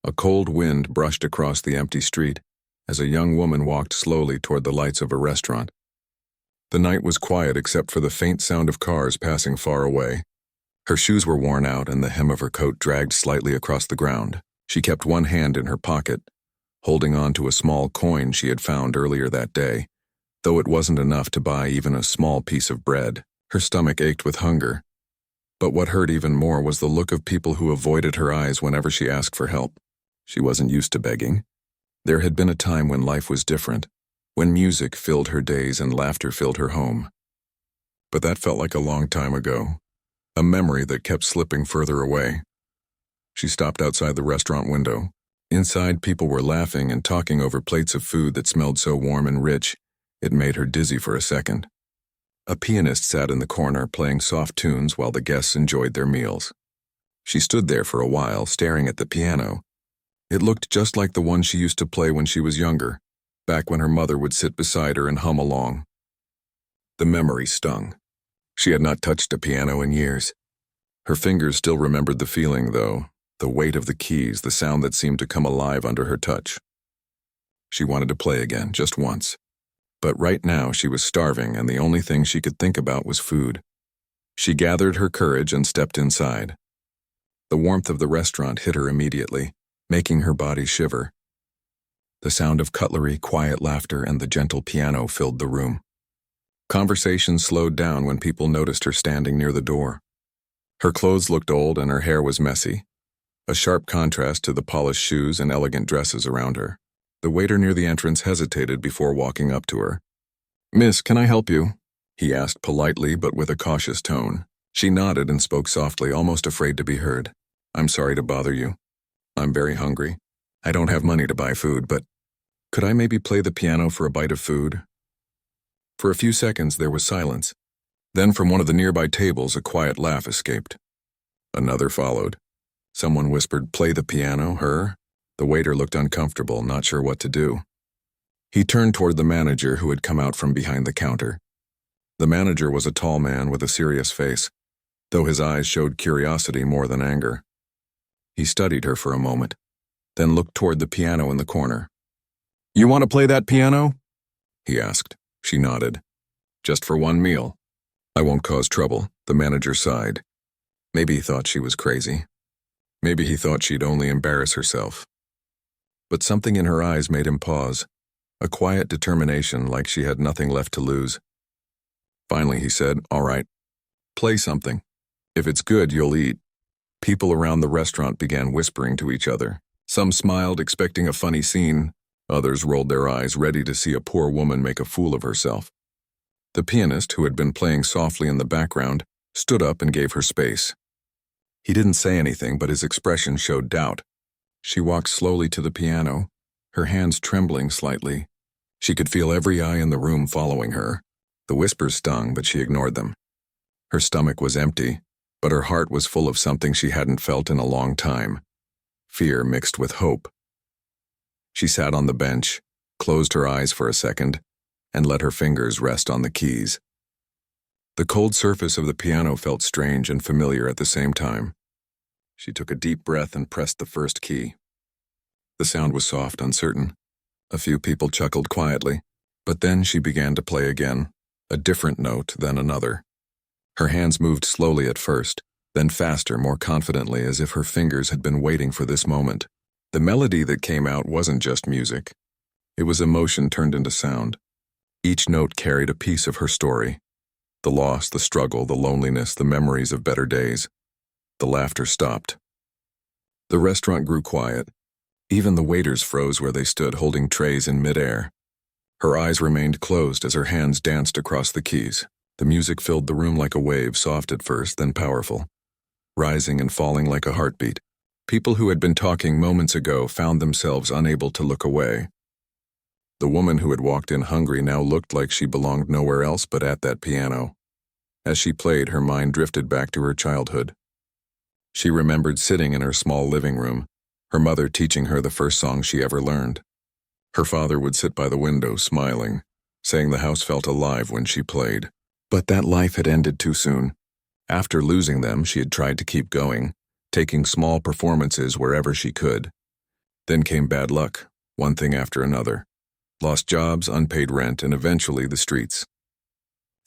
A cold wind brushed across the empty street as a young woman walked slowly toward the lights of a restaurant. The night was quiet except for the faint sound of cars passing far away. Her shoes were worn out and the hem of her coat dragged slightly across the ground. She kept one hand in her pocket, holding on to a small coin she had found earlier that day, though it wasn't enough to buy even a small piece of bread. Her stomach ached with hunger. But what hurt even more was the look of people who avoided her eyes whenever she asked for help. She wasn't used to begging. There had been a time when life was different, when music filled her days and laughter filled her home. But that felt like a long time ago, a memory that kept slipping further away. She stopped outside the restaurant window. Inside, people were laughing and talking over plates of food that smelled so warm and rich, it made her dizzy for a second. A pianist sat in the corner playing soft tunes while the guests enjoyed their meals. She stood there for a while, staring at the piano. It looked just like the one she used to play when she was younger, back when her mother would sit beside her and hum along. The memory stung. She had not touched a piano in years. Her fingers still remembered the feeling, though, the weight of the keys, the sound that seemed to come alive under her touch. She wanted to play again, just once. But right now she was starving and the only thing she could think about was food. She gathered her courage and stepped inside. The warmth of the restaurant hit her immediately, making her body shiver. The sound of cutlery, quiet laughter, and the gentle piano filled the room. Conversation slowed down when people noticed her standing near the door. Her clothes looked old and her hair was messy, a sharp contrast to the polished shoes and elegant dresses around her. The waiter near the entrance hesitated before walking up to her. "Miss, can I help you?" he asked politely but with a cautious tone. She nodded and spoke softly, almost afraid to be heard. "I'm sorry to bother you. I'm very hungry. I don't have money to buy food, but could I maybe play the piano for a bite of food?" For a few seconds there was silence. Then from one of the nearby tables a quiet laugh escaped. Another followed. Someone whispered, "Play the piano, her?" The waiter looked uncomfortable, not sure what to do. He turned toward the manager who had come out from behind the counter. The manager was a tall man with a serious face, though his eyes showed curiosity more than anger. He studied her for a moment, then looked toward the piano in the corner. "You want to play that piano?" he asked. She nodded. "Just for one meal. I won't cause trouble," the manager sighed. Maybe he thought she was crazy. Maybe he thought she'd only embarrass herself. But something in her eyes made him pause, a quiet determination like she had nothing left to lose. Finally he said, "All right, play something. If it's good, you'll eat." People around the restaurant began whispering to each other. Some smiled, expecting a funny scene. Others rolled their eyes, ready to see a poor woman make a fool of herself. The pianist, who had been playing softly in the background, stood up and gave her space. He didn't say anything, but his expression showed doubt. She walked slowly to the piano, her hands trembling slightly. She could feel every eye in the room following her. The whispers stung, but she ignored them. Her stomach was empty, but her heart was full of something she hadn't felt in a long time. Fear mixed with hope. She sat on the bench, closed her eyes for a second, and let her fingers rest on the keys. The cold surface of the piano felt strange and familiar at the same time. She took a deep breath and pressed the first key. The sound was soft, uncertain. A few people chuckled quietly, but then she began to play again, a different note, then another. Her hands moved slowly at first, then faster, more confidently, as if her fingers had been waiting for this moment. The melody that came out wasn't just music. It was emotion turned into sound. Each note carried a piece of her story. The loss, the struggle, the loneliness, the memories of better days. The laughter stopped. The restaurant grew quiet. Even the waiters froze where they stood, holding trays in midair. Her eyes remained closed as her hands danced across the keys. The music filled the room like a wave, soft at first, then powerful, rising and falling like a heartbeat. People who had been talking moments ago found themselves unable to look away. The woman who had walked in hungry now looked like she belonged nowhere else but at that piano. As she played, her mind drifted back to her childhood. She remembered sitting in her small living room, her mother teaching her the first song she ever learned. Her father would sit by the window, smiling, saying the house felt alive when she played. But that life had ended too soon. After losing them, she had tried to keep going, taking small performances wherever she could. Then came bad luck, one thing after another. Lost jobs, unpaid rent, and eventually the streets.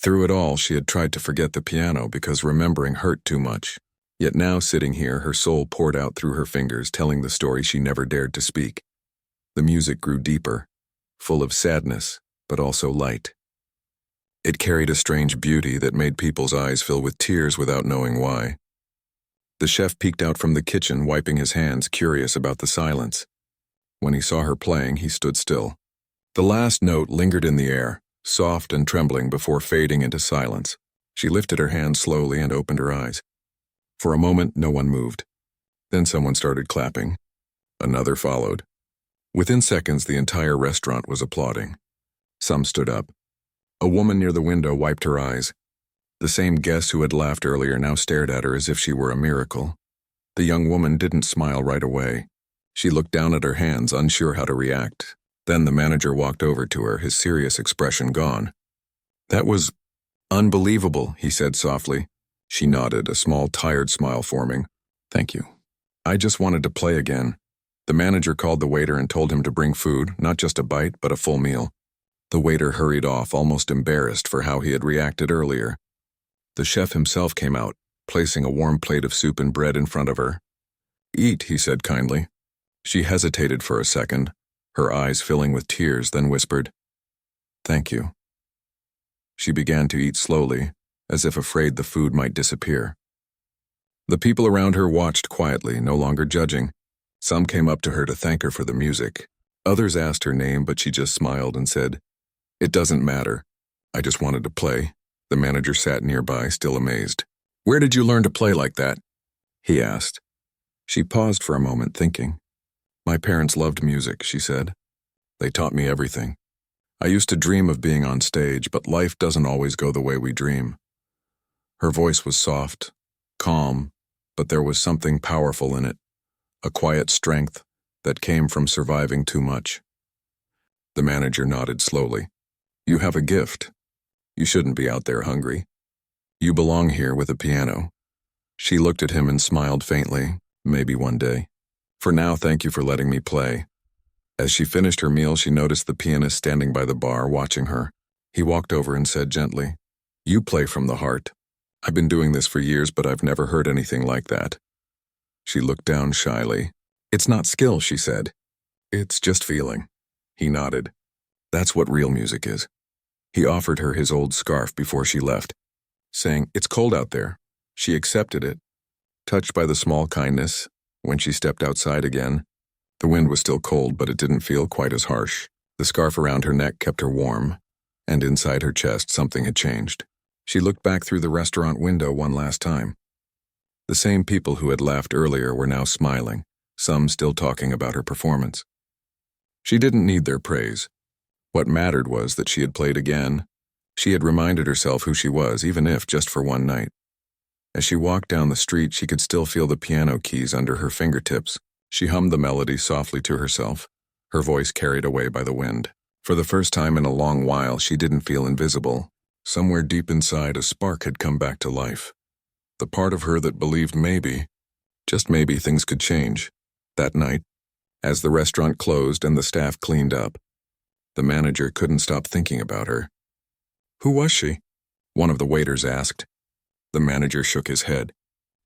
Through it all, she had tried to forget the piano because remembering hurt too much. Yet now, sitting here, her soul poured out through her fingers, telling the story she never dared to speak. The music grew deeper, full of sadness, but also light. It carried a strange beauty that made people's eyes fill with tears without knowing why. The chef peeked out from the kitchen, wiping his hands, curious about the silence. When he saw her playing, he stood still. The last note lingered in the air, soft and trembling before fading into silence. She lifted her hands slowly and opened her eyes. For a moment, no one moved. Then someone started clapping. Another followed. Within seconds, the entire restaurant was applauding. Some stood up. A woman near the window wiped her eyes. The same guest who had laughed earlier now stared at her as if she were a miracle. The young woman didn't smile right away. She looked down at her hands, unsure how to react. Then the manager walked over to her, his serious expression gone. "That was unbelievable," he said softly. She nodded, a small, tired smile forming. "Thank you. I just wanted to play again." The manager called the waiter and told him to bring food, not just a bite, but a full meal. The waiter hurried off, almost embarrassed for how he had reacted earlier. The chef himself came out, placing a warm plate of soup and bread in front of her. "Eat," he said kindly. She hesitated for a second, her eyes filling with tears, then whispered, "Thank you." She began to eat slowly, as if afraid the food might disappear. The people around her watched quietly, no longer judging. Some came up to her to thank her for the music. Others asked her name, but she just smiled and said, "It doesn't matter. I just wanted to play." The manager sat nearby, still amazed. "Where did you learn to play like that?" he asked. She paused for a moment, thinking. "My parents loved music," she said. "They taught me everything. I used to dream of being on stage, but life doesn't always go the way we dream." Her voice was soft, calm, but there was something powerful in it, a quiet strength that came from surviving too much. The manager nodded slowly. "You have a gift. You shouldn't be out there hungry. You belong here with a piano." She looked at him and smiled faintly. "Maybe one day. For now, thank you for letting me play." As she finished her meal, she noticed the pianist standing by the bar, watching her. He walked over and said gently, "You play from the heart. I've been doing this for years, but I've never heard anything like that." She looked down shyly. "It's not skill," she said. "It's just feeling." He nodded. "That's what real music is." He offered her his old scarf before she left, saying, "It's cold out there." She accepted it, touched by the small kindness. When she stepped outside again, the wind was still cold, but it didn't feel quite as harsh. The scarf around her neck kept her warm, and inside her chest something had changed. She looked back through the restaurant window one last time. The same people who had laughed earlier were now smiling, some still talking about her performance. She didn't need their praise. What mattered was that she had played again. She had reminded herself who she was, even if just for one night. As she walked down the street, she could still feel the piano keys under her fingertips. She hummed the melody softly to herself, her voice carried away by the wind. For the first time in a long while, she didn't feel invisible. Somewhere deep inside, a spark had come back to life. The part of her that believed maybe, just maybe, things could change. That night, as the restaurant closed and the staff cleaned up, the manager couldn't stop thinking about her. "Who was she?" one of the waiters asked. The manager shook his head.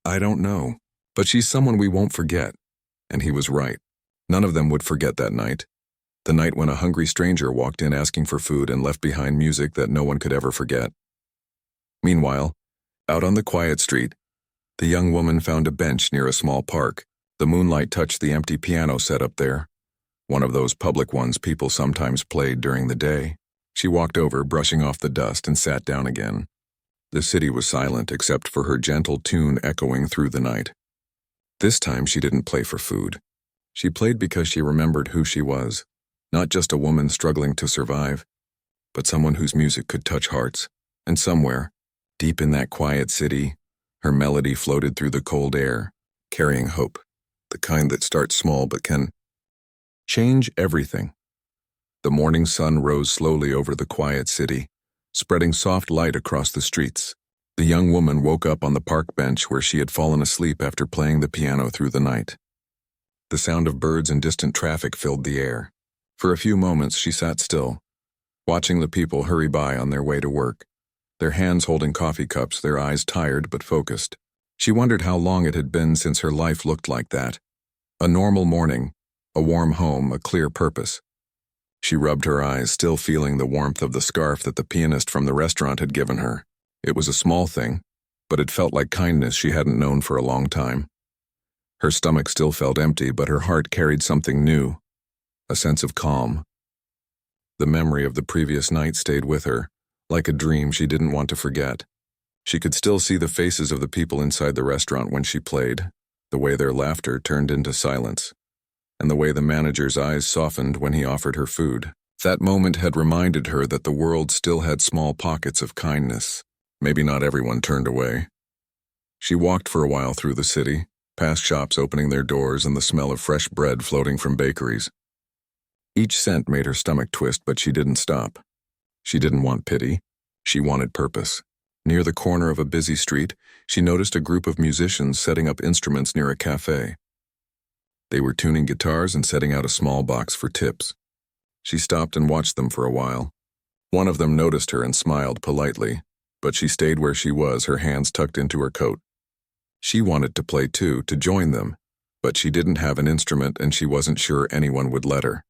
"I don't know, but she's someone we won't forget." And he was right. None of them would forget that night. The night when a hungry stranger walked in asking for food and left behind music that no one could ever forget. Meanwhile, out on the quiet street, the young woman found a bench near a small park. The moonlight touched the empty piano set up there, one of those public ones people sometimes played during the day. She walked over, brushing off the dust, and sat down again. The city was silent except for her gentle tune echoing through the night. This time she didn't play for food. She played because she remembered who she was, not just a woman struggling to survive, but someone whose music could touch hearts. And somewhere, deep in that quiet city, her melody floated through the cold air, carrying hope, the kind that starts small but can change everything. The morning sun rose slowly over the quiet city, spreading soft light across the streets. The young woman woke up on the park bench where she had fallen asleep after playing the piano through the night. The sound of birds and distant traffic filled the air. For a few moments she sat still, watching the people hurry by on their way to work, their hands holding coffee cups, their eyes tired but focused. She wondered how long it had been since her life looked like that. A normal morning, a warm home, a clear purpose. She rubbed her eyes, still feeling the warmth of the scarf that the pianist from the restaurant had given her. It was a small thing, but it felt like kindness she hadn't known for a long time. Her stomach still felt empty, but her heart carried something new, a sense of calm. The memory of the previous night stayed with her, like a dream she didn't want to forget. She could still see the faces of the people inside the restaurant when she played, the way their laughter turned into silence, and the way the manager's eyes softened when he offered her food. That moment had reminded her that the world still had small pockets of kindness. Maybe not everyone turned away. She walked for a while through the city, past shops opening their doors and the smell of fresh bread floating from bakeries. Each scent made her stomach twist, but she didn't stop. She didn't want pity. She wanted purpose. Near the corner of a busy street, she noticed a group of musicians setting up instruments near a cafe. They were tuning guitars and setting out a small box for tips. She stopped and watched them for a while. One of them noticed her and smiled politely, but she stayed where she was, her hands tucked into her coat. She wanted to play too, to join them, but she didn't have an instrument and she wasn't sure anyone would let her.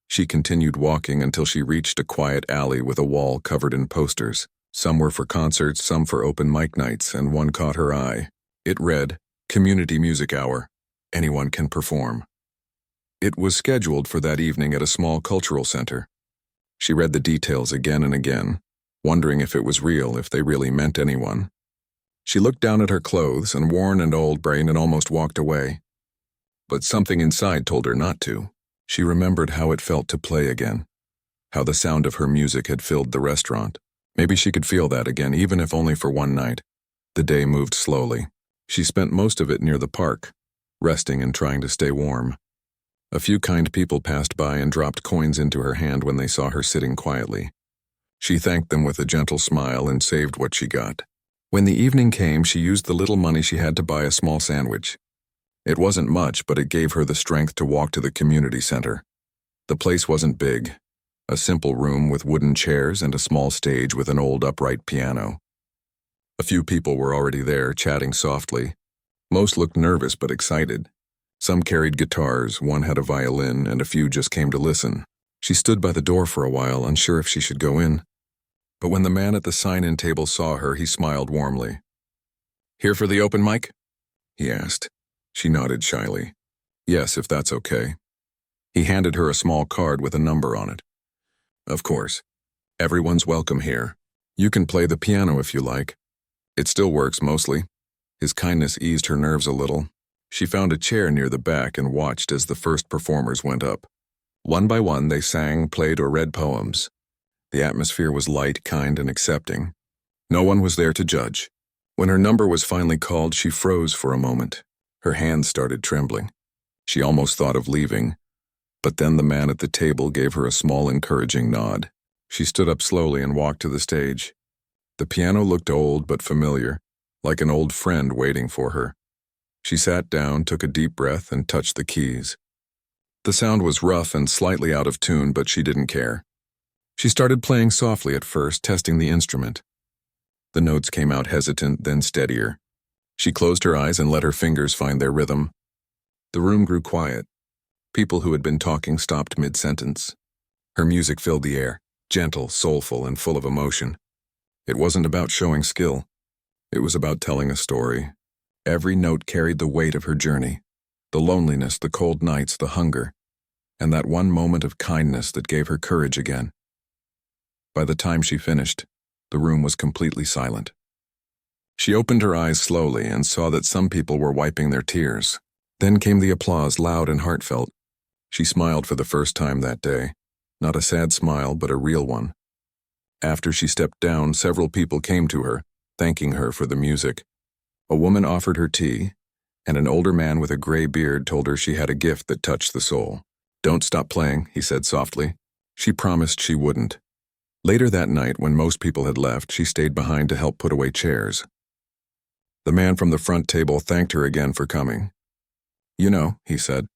She continued walking until she reached a quiet alley with a wall covered in posters. Some were for concerts, some for open mic nights, and one caught her eye. It read, "Community Music Hour. Anyone can perform." It was scheduled for that evening at a small cultural center. She read the details again and again, wondering if it was real, if they really meant anyone. She looked down at her clothes, and worn and old brain, and almost walked away. But something inside told her not to. She remembered how it felt to play again, how the sound of her music had filled the restaurant. Maybe she could feel that again, even if only for one night. The day moved slowly. She spent most of it near the park, resting and trying to stay warm. A few kind people passed by and dropped coins into her hand when they saw her sitting quietly. She thanked them with a gentle smile and saved what she got. When the evening came, she used the little money she had to buy a small sandwich. It wasn't much, but it gave her the strength to walk to the community center. The place wasn't big. A simple room with wooden chairs and a small stage with an old upright piano. A few people were already there, chatting softly. Most looked nervous but excited. Some carried guitars, one had a violin, and a few just came to listen. She stood by the door for a while, unsure if she should go in. But when the man at the sign-in table saw her, he smiled warmly. "Here for the open mic?" he asked. She nodded shyly. "Yes, if that's okay." He handed her a small card with a number on it. "Of course. Everyone's welcome here. You can play the piano if you like. It still works mostly." His kindness eased her nerves a little. She found a chair near the back and watched as the first performers went up. One by one, they sang, played, or read poems. The atmosphere was light, kind, and accepting. No one was there to judge. When her number was finally called, she froze for a moment. Her hands started trembling. She almost thought of leaving, but then the man at the table gave her a small, encouraging nod. She stood up slowly and walked to the stage. The piano looked old but familiar, like an old friend waiting for her. She sat down, took a deep breath, and touched the keys. The sound was rough and slightly out of tune, but she didn't care. She started playing softly at first, testing the instrument. The notes came out hesitant, then steadier. She closed her eyes and let her fingers find their rhythm. The room grew quiet. People who had been talking stopped mid-sentence. Her music filled the air, gentle, soulful, and full of emotion. It wasn't about showing skill. It was about telling a story. Every note carried the weight of her journey. The loneliness, the cold nights, the hunger, and that one moment of kindness that gave her courage again. By the time she finished, the room was completely silent. She opened her eyes slowly and saw that some people were wiping their tears. Then came the applause, loud and heartfelt. She smiled for the first time that day. Not a sad smile, but a real one. After she stepped down, several people came to her, thanking her for the music. A woman offered her tea, and an older man with a gray beard told her she had a gift that touched the soul. "Don't stop playing," he said softly. She promised she wouldn't. Later that night, when most people had left, she stayed behind to help put away chairs. The man from the front table thanked her again for coming. "You know," he said,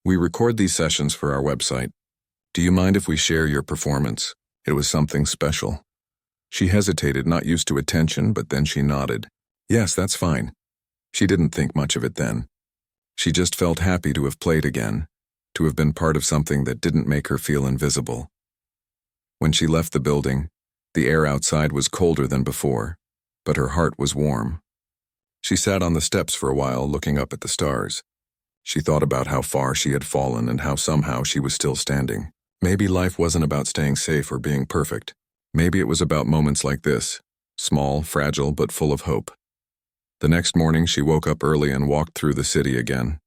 We record these sessions for our website. Do you mind if we share your performance? It was something special. She hesitated, not used to attention, but then she nodded. Yes, that's fine. She didn't think much of it then. She just felt happy to have played again, to have been part of something that didn't make her feel invisible. When she left the building, the air outside was colder than before, but her heart was warm. She sat on the steps for a while, looking up at the stars. She thought about how far she had fallen and how somehow she was still standing. Maybe life wasn't about staying safe or being perfect. Maybe it was about moments like this, small, fragile, but full of hope. The next morning, she woke up early and walked through the city again.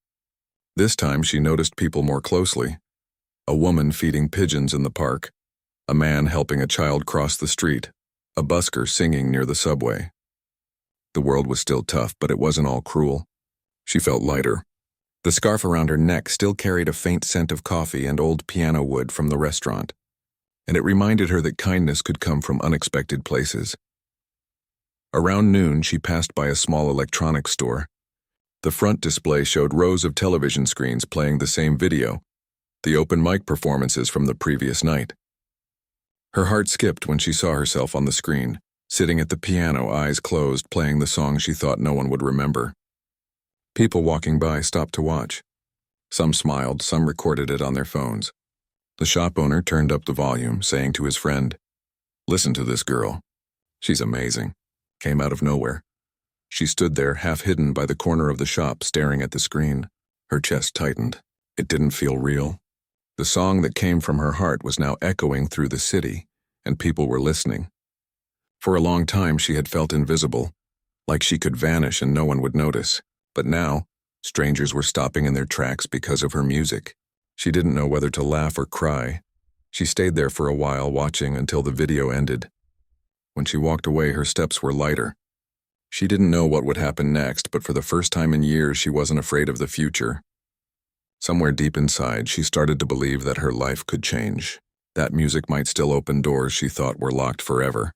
This time, she noticed people more closely. A woman feeding pigeons in the park, a man helping a child cross the street, a busker singing near the subway. The world was still tough, but it wasn't all cruel. She felt lighter. The scarf around her neck still carried a faint scent of coffee and old piano wood from the restaurant, and it reminded her that kindness could come from unexpected places. Around noon, she passed by a small electronics store. The front display showed rows of television screens playing the same video, the open mic performances from the previous night. Her heart skipped when she saw herself on the screen, sitting at the piano, eyes closed, playing the song she thought no one would remember. People walking by stopped to watch. Some smiled, some recorded it on their phones. The shop owner turned up the volume, saying to his friend, "Listen to this girl. She's amazing." Came out of nowhere. She stood there, half hidden by the corner of the shop, staring at the screen. Her chest tightened. It didn't feel real. The song that came from her heart was now echoing through the city, and people were listening. For a long time, she had felt invisible, like she could vanish and no one would notice. But now, strangers were stopping in their tracks because of her music. She didn't know whether to laugh or cry. She stayed there for a while, watching until the video ended. When she walked away, her steps were lighter. She didn't know what would happen next, but for the first time in years, she wasn't afraid of the future. Somewhere deep inside, she started to believe that her life could change. That music might still open doors she thought were locked forever.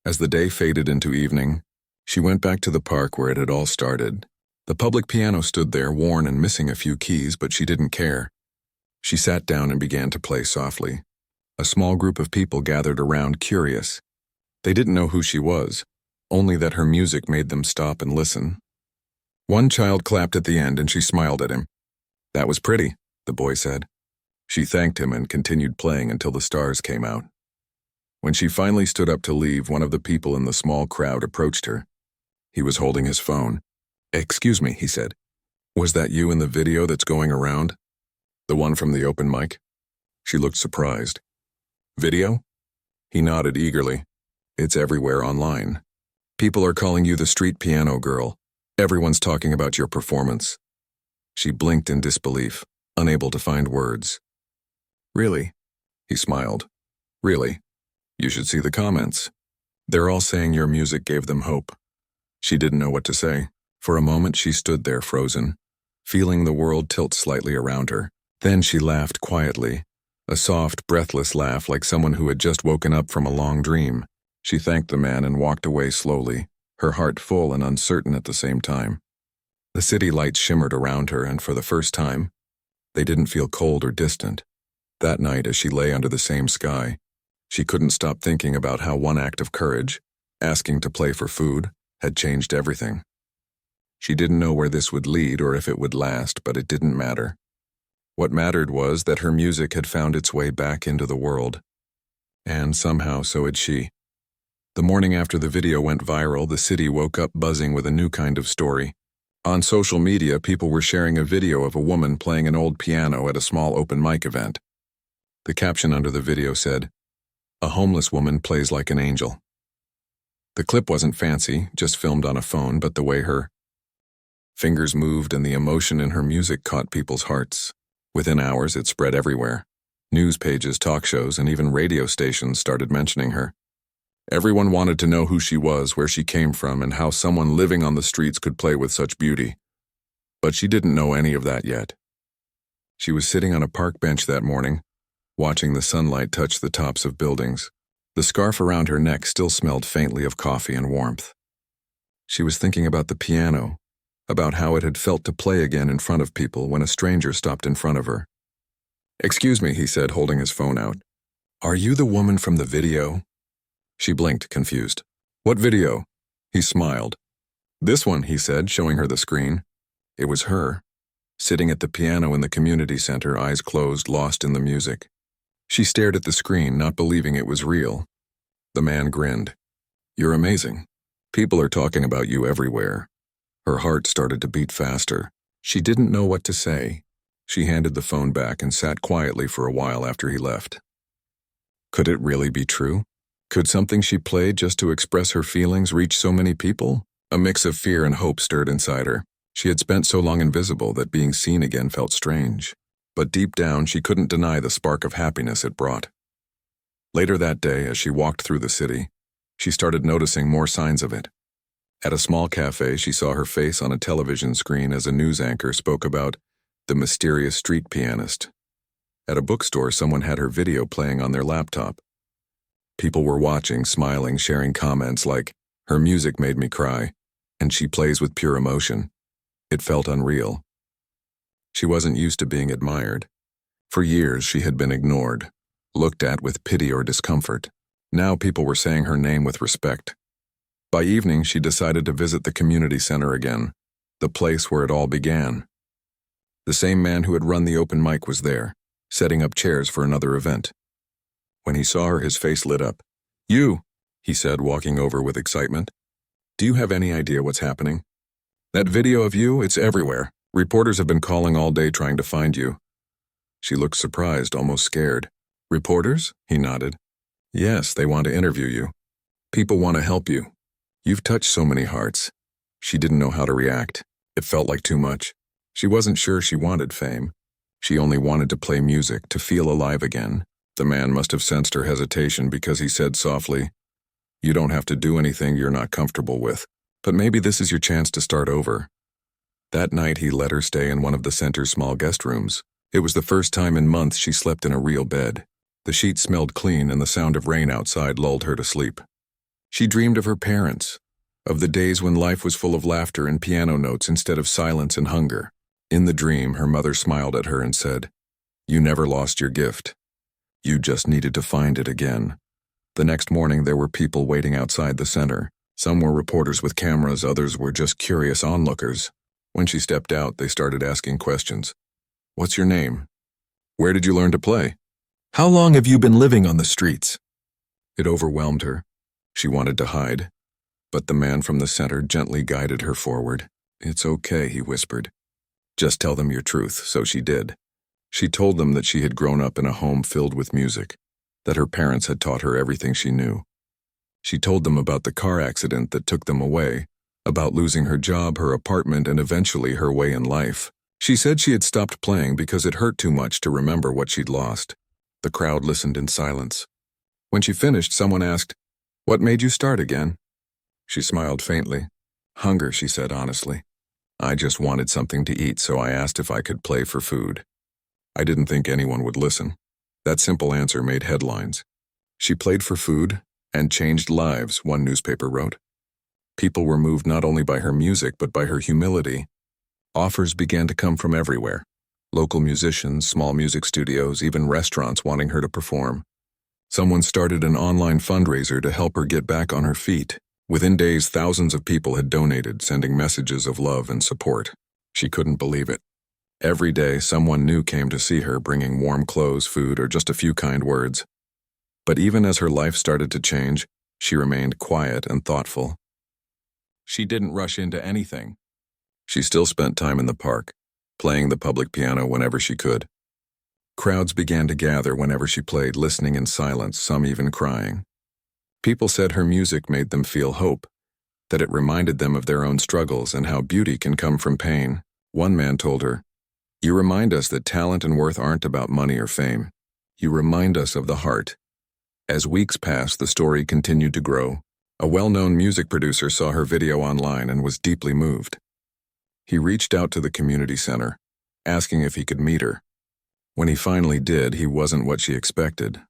As the day faded into evening, she went back to the park where it had all started. The public piano stood there, worn and missing a few keys, but she didn't care. She sat down and began to play softly. A small group of people gathered around, curious. They didn't know who she was, only that her music made them stop and listen. One child clapped at the end and she smiled at him. "That was pretty," the boy said. She thanked him and continued playing until the stars came out. When she finally stood up to leave, one of the people in the small crowd approached her. He was holding his phone. "Excuse me," he said. "Was that you in the video that's going around? The one from the open mic?" She looked surprised. "Video?" He nodded eagerly. "It's everywhere online. People are calling you the street piano girl. Everyone's talking about your performance." She blinked in disbelief, unable to find words. "Really?" He smiled. "Really? You should see the comments. They're all saying your music gave them hope." She didn't know what to say. For a moment she stood there frozen, feeling the world tilt slightly around her. Then she laughed quietly, a soft, breathless laugh like someone who had just woken up from a long dream. She thanked the man and walked away slowly, her heart full and uncertain at the same time. The city lights shimmered around her, and for the first time, they didn't feel cold or distant. That night, as she lay under the same sky, she couldn't stop thinking about how one act of courage, asking to play for food, had changed everything. She didn't know where this would lead or if it would last, but it didn't matter. What mattered was that her music had found its way back into the world. And somehow so had she. The morning after the video went viral, the city woke up buzzing with a new kind of story. On social media, people were sharing a video of a woman playing an old piano at a small open mic event. The caption under the video said, "A homeless woman plays like an angel." The clip wasn't fancy, just filmed on a phone, but the way her fingers moved and the emotion in her music caught people's hearts. Within hours, it spread everywhere. News pages, talk shows, and even radio stations started mentioning her. Everyone wanted to know who she was, where she came from, and how someone living on the streets could play with such beauty. But she didn't know any of that yet. She was sitting on a park bench that morning, watching the sunlight touch the tops of buildings. The scarf around her neck still smelled faintly of coffee and warmth. She was thinking about the piano, about how it had felt to play again in front of people when a stranger stopped in front of her. "Excuse me," he said, holding his phone out. "Are you the woman from the video?" She blinked, confused. "What video?" He smiled. "This one," he said, showing her the screen. It was her, sitting at the piano in the community center, eyes closed, lost in the music. She stared at the screen, not believing it was real. The man grinned. "You're amazing. People are talking about you everywhere." Her heart started to beat faster. She didn't know what to say. She handed the phone back and sat quietly for a while after he left. Could it really be true? Could something she played just to express her feelings reach so many people? A mix of fear and hope stirred inside her. She had spent so long invisible that being seen again felt strange. But deep down, she couldn't deny the spark of happiness it brought. Later that day, as she walked through the city, she started noticing more signs of it. At a small cafe, she saw her face on a television screen as a news anchor spoke about the mysterious street pianist. At a bookstore, someone had her video playing on their laptop. People were watching, smiling, sharing comments like, "Her music made me cry, and she plays with pure emotion." It felt unreal. She wasn't used to being admired. For years, she had been ignored, looked at with pity or discomfort. Now people were saying her name with respect. By evening, she decided to visit the community center again, the place where it all began. The same man who had run the open mic was there, setting up chairs for another event. When he saw her, his face lit up. "You," he said, walking over with excitement. "Do you have any idea what's happening? That video of you, it's everywhere. Reporters have been calling all day trying to find you." She looked surprised, almost scared. "Reporters?" He nodded. "Yes, they want to interview you. People want to help you. You've touched so many hearts." She didn't know how to react. It felt like too much. She wasn't sure she wanted fame. She only wanted to play music, to feel alive again. The man must have sensed her hesitation because he said softly, "You don't have to do anything you're not comfortable with, but maybe this is your chance to start over." That night, he let her stay in one of the center's small guest rooms. It was the first time in months she slept in a real bed. The sheets smelled clean and the sound of rain outside lulled her to sleep. She dreamed of her parents, of the days when life was full of laughter and piano notes instead of silence and hunger. In the dream, her mother smiled at her and said, "You never lost your gift. You just needed to find it again." The next morning, there were people waiting outside the center. Some were reporters with cameras, others were just curious onlookers. When she stepped out, they started asking questions. "What's your name? Where did you learn to play? How long have you been living on the streets?" It overwhelmed her. She wanted to hide, but the man from the center gently guided her forward. "It's okay," he whispered. "Just tell them your truth." So she did. She told them that she had grown up in a home filled with music, that her parents had taught her everything she knew. She told them about the car accident that took them away, about losing her job, her apartment, and eventually her way in life. She said she had stopped playing because it hurt too much to remember what she'd lost. The crowd listened in silence. When she finished, someone asked, "What made you start again?" She smiled faintly. "Hunger," she said honestly. "I just wanted something to eat, so I asked if I could play for food. I didn't think anyone would listen." That simple answer made headlines. She played for food and changed lives, one newspaper wrote. People were moved not only by her music but by her humility. Offers began to come from everywhere. Local musicians, small music studios, even restaurants wanting her to perform. Someone started an online fundraiser to help her get back on her feet. Within days, thousands of people had donated, sending messages of love and support. She couldn't believe it. Every day, someone new came to see her, bringing warm clothes, food, or just a few kind words. But even as her life started to change, she remained quiet and thoughtful. She didn't rush into anything. She still spent time in the park, playing the public piano whenever she could. Crowds began to gather whenever she played, listening in silence, some even crying. People said her music made them feel hope, that it reminded them of their own struggles and how beauty can come from pain. One man told her, "You remind us that talent and worth aren't about money or fame. You remind us of the heart." As weeks passed, the story continued to grow. A well-known music producer saw her video online and was deeply moved. He reached out to the community center, asking if he could meet her. When he finally did, he wasn't what she expected.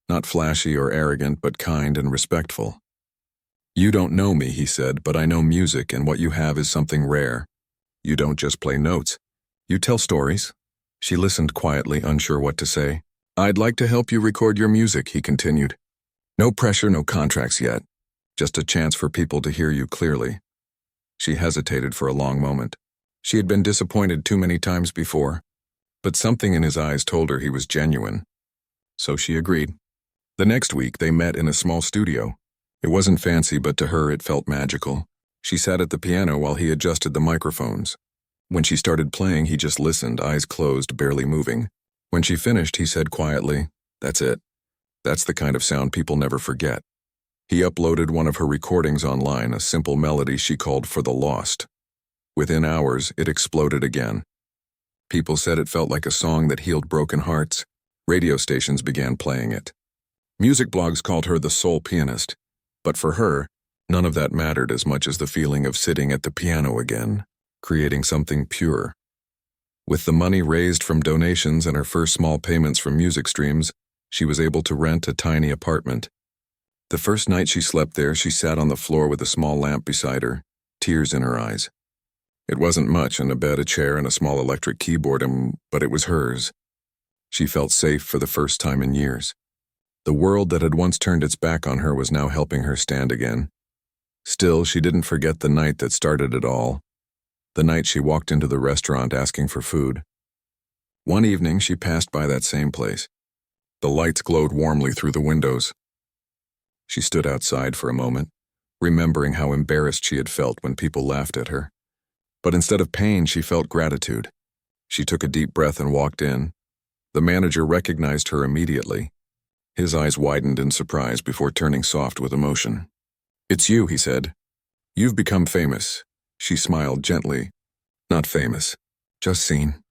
Not flashy or arrogant, but kind and respectful. "You don't know me," he said, "but I know music, and what you have is something rare. You don't just play notes. You tell stories. She listened quietly, unsure what to say. I'd like to help you record your music, he continued. No pressure, no contracts yet. Just a chance for people to hear you clearly. She hesitated for a long moment. She had been disappointed too many times before, but something in his eyes told her he was genuine. So she agreed. The next week, they met in a small studio. It wasn't fancy, but to her it felt magical. She sat at the piano while he adjusted the microphones. When she started playing, he just listened, eyes closed, barely moving. When she finished, he said quietly, "That's it. That's the kind of sound people never forget." He uploaded one of her recordings online, a simple melody she called For the Lost. Within hours, it exploded again. People said it felt like a song that healed broken hearts. Radio stations began playing it. Music blogs called her the soul pianist. But for her, none of that mattered as much as the feeling of sitting at the piano again, creating something pure. With the money raised from donations and her first small payments from music streams, she was able to rent a tiny apartment. The first night she slept there, she sat on the floor with a small lamp beside her, tears in her eyes. It wasn't much, and a bed, a chair, and a small electric keyboard, but it was hers. She felt safe for the first time in years. The world that had once turned its back on her was now helping her stand again. Still, she didn't forget the night that started it all. The night she walked into the restaurant asking for food. One evening, she passed by that same place. The lights glowed warmly through the windows. She stood outside for a moment, remembering how embarrassed she had felt when people laughed at her. But instead of pain, she felt gratitude. She took a deep breath and walked in. The manager recognized her immediately. His eyes widened in surprise before turning soft with emotion. "It's you," he said. "You've become famous." She smiled gently. "Not famous, just seen."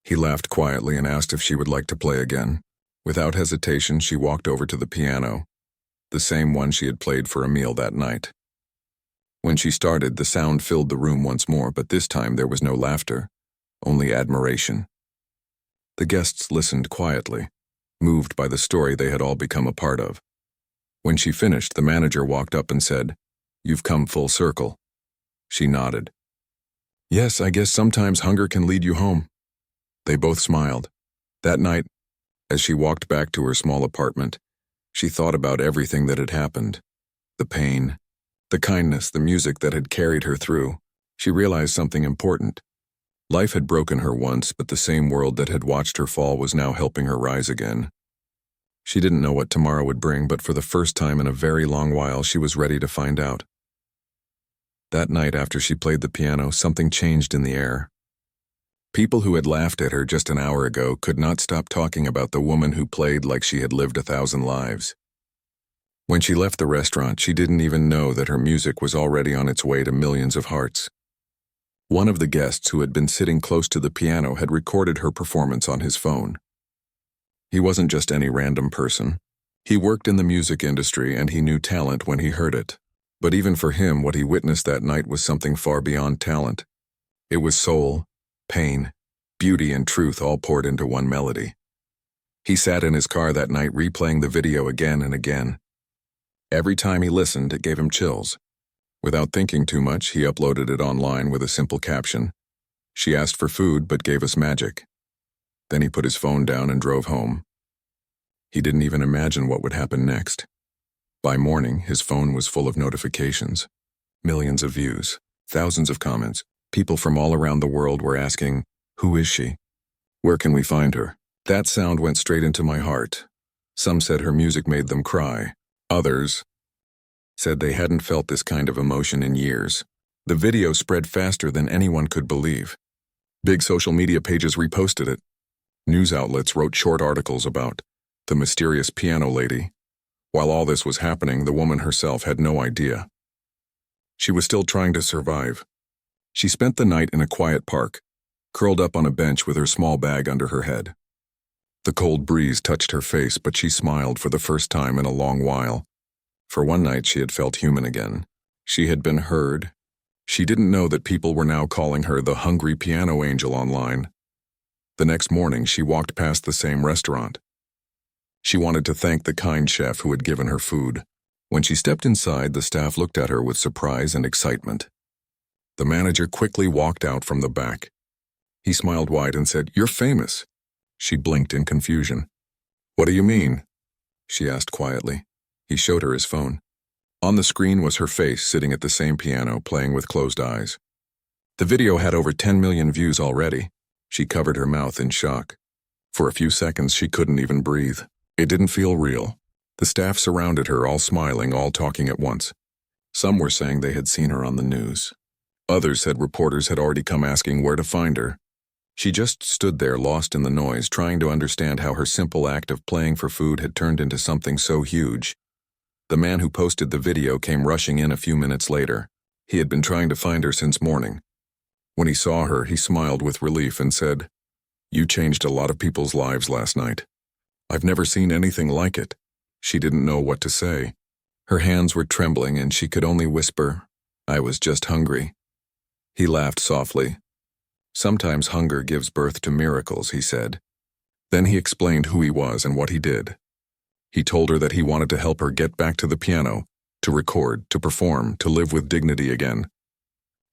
He laughed quietly and asked if she would like to play again. Without hesitation, she walked over to the piano, the same one she had played for Emile that night. When she started, the sound filled the room once more, but this time there was no laughter, only admiration. The guests listened quietly, moved by the story they had all become a part of. When she finished, the manager walked up and said, "You've come full circle." She nodded. "Yes, I guess sometimes hunger can lead you home." They both smiled. That night, as she walked back to her small apartment, she thought about everything that had happened. The pain, the kindness, the music that had carried her through. She realized something important. Life had broken her once, but the same world that had watched her fall was now helping her rise again. She didn't know what tomorrow would bring, but for the first time in a very long while, she was ready to find out. That night after she played the piano, something changed in the air. People who had laughed at her just an hour ago could not stop talking about the woman who played like she had lived 1,000 lives. When she left the restaurant, she didn't even know that her music was already on its way to millions of hearts. One of the guests who had been sitting close to the piano had recorded her performance on his phone. He wasn't just any random person. He worked in the music industry and he knew talent when he heard it. But even for him, what he witnessed that night was something far beyond talent. It was soul, pain, beauty, and truth all poured into one melody. He sat in his car that night replaying the video again and again. Every time he listened, it gave him chills. Without thinking too much, he uploaded it online with a simple caption. "She asked for food but gave us magic." Then he put his phone down and drove home. He didn't even imagine what would happen next. By morning, his phone was full of notifications. Millions of views, thousands of comments. People from all around the world were asking, "Who is she? Where can we find her?" That sound went straight into my heart. Some said her music made them cry. Others said they hadn't felt this kind of emotion in years. The video spread faster than anyone could believe. Big social media pages reposted it. News outlets wrote short articles about the mysterious piano lady. While all this was happening, the woman herself had no idea. She was still trying to survive. She spent the night in a quiet park, curled up on a bench with her small bag under her head. The cold breeze touched her face, but she smiled for the first time in a long while. For one night, she had felt human again. She had been heard. She didn't know that people were now calling her the hungry piano angel online. The next morning, she walked past the same restaurant. She wanted to thank the kind chef who had given her food. When she stepped inside, the staff looked at her with surprise and excitement. The manager quickly walked out from the back. He smiled wide and said, "You're famous." She blinked in confusion. "What do you mean?" she asked quietly. He showed her his phone. On the screen was her face sitting at the same piano, playing with closed eyes. The video had over 10 million views already. She covered her mouth in shock. For a few seconds, she couldn't even breathe. It didn't feel real. The staff surrounded her, all smiling, all talking at once. Some were saying they had seen her on the news. Others said reporters had already come asking where to find her. She just stood there, lost in the noise, trying to understand how her simple act of playing for food had turned into something so huge. The man who posted the video came rushing in a few minutes later. He had been trying to find her since morning. When he saw her, he smiled with relief and said, "You changed a lot of people's lives last night. I've never seen anything like it." She didn't know what to say. Her hands were trembling and she could only whisper, "I was just hungry." He laughed softly. "Sometimes hunger gives birth to miracles," he said. Then he explained who he was and what he did. He told her that he wanted to help her get back to the piano, to record, to perform, to live with dignity again.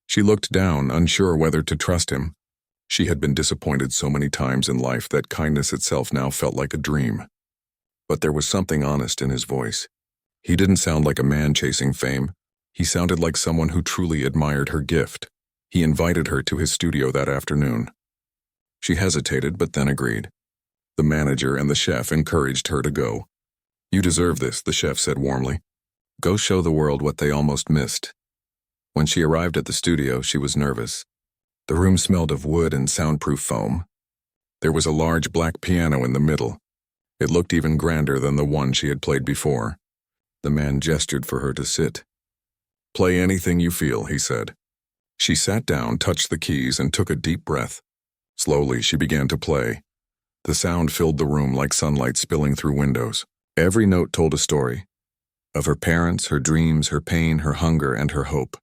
She looked down, unsure whether to trust him. She had been disappointed so many times in life that kindness itself now felt like a dream. But there was something honest in his voice. He didn't sound like a man chasing fame. He sounded like someone who truly admired her gift. He invited her to his studio that afternoon. She hesitated, but then agreed. The manager and the chef encouraged her to go. "You deserve this," the chef said warmly. "Go show the world what they almost missed." When she arrived at the studio, she was nervous. The room smelled of wood and soundproof foam. There was a large black piano in the middle. It looked even grander than the one she had played before. The man gestured for her to sit. "Play anything you feel," he said. She sat down, touched the keys, and took a deep breath. Slowly, she began to play. The sound filled the room like sunlight spilling through windows. Every note told a story. Of her parents, her dreams, her pain, her hunger, and her hope.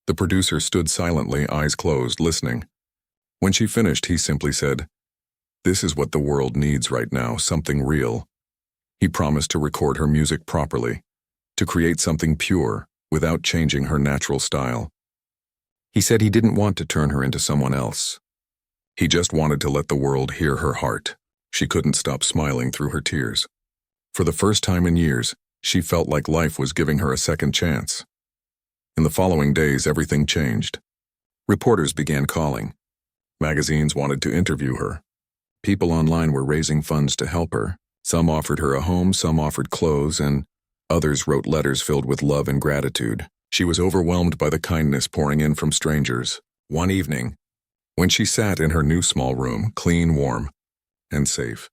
The producer stood silently, eyes closed, listening. When she finished, he simply said, "This is what the world needs right now, something real." He promised to record her music properly, to create something pure, without changing her natural style. He said he didn't want to turn her into someone else. He just wanted to let the world hear her heart. She couldn't stop smiling through her tears. For the first time in years, she felt like life was giving her a second chance. In the following days, everything changed. Reporters began calling. Magazines wanted to interview her. People online were raising funds to help her. Some offered her a home, some offered clothes, and others wrote letters filled with love and gratitude. She was overwhelmed by the kindness pouring in from strangers. One evening, when she sat in her new small room, clean, warm, and safe,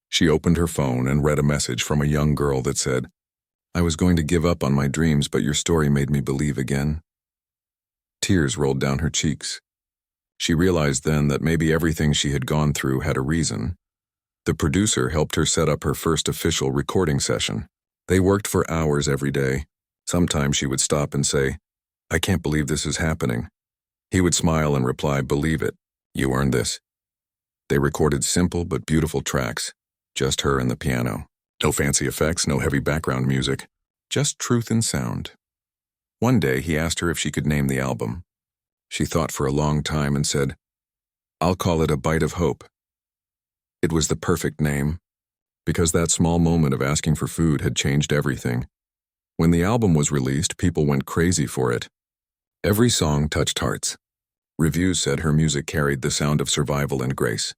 she opened her phone and read a message from a young girl that said, "I was going to give up on my dreams, but your story made me believe again." Tears rolled down her cheeks. She realized then that maybe everything she had gone through had a reason. The producer helped her set up her first official recording session. They worked for hours every day. Sometimes she would stop and say, "I can't believe this is happening." He would smile and reply, "Believe it, you earned this." They recorded simple but beautiful tracks, just her and the piano. No fancy effects, no heavy background music, just truth and sound. One day he asked her if she could name the album. She thought for a long time and said, "I'll call it A Bite of Hope." It was the perfect name, because that small moment of asking for food had changed everything. When the album was released, people went crazy for it. Every song touched hearts. Reviews said her music carried the sound of survival and grace.